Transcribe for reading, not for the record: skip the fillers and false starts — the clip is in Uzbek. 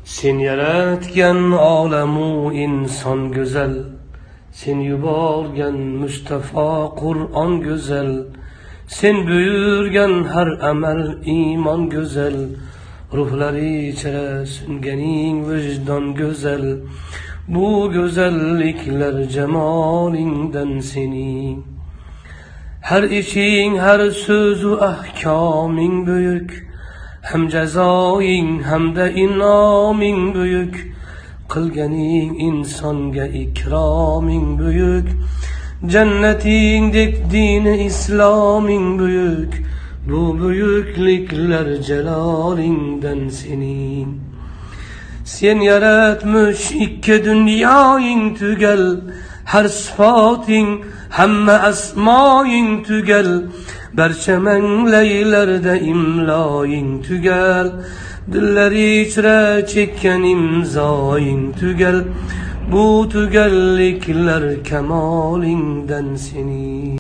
Sen yaratgan olamu inson go'zal, sen yuborgan Mustafa Qur'on go'zal, sen buyurgan har amal iymon go'zal, ruhlari ichra sunganing vijdon go'zal. Bu go'zalliklar jamolingdan sening. Har ishing, har so'zu ahkoming buyuk, ham jazoing hamda inoming buyuk. Qilganing insonga ikroming buyuk, jannatingdek dini isloming buyuk. Bu buyukliklar jalolingdan sening. Sen yaratmish ikki dunyoing tugal, har sifating hamma asmoing tugal. Barcha manglaylarda imloing tugal, dillar ichra chekkan imzoing tugal. Bu tugalliklar kamolingdan sening.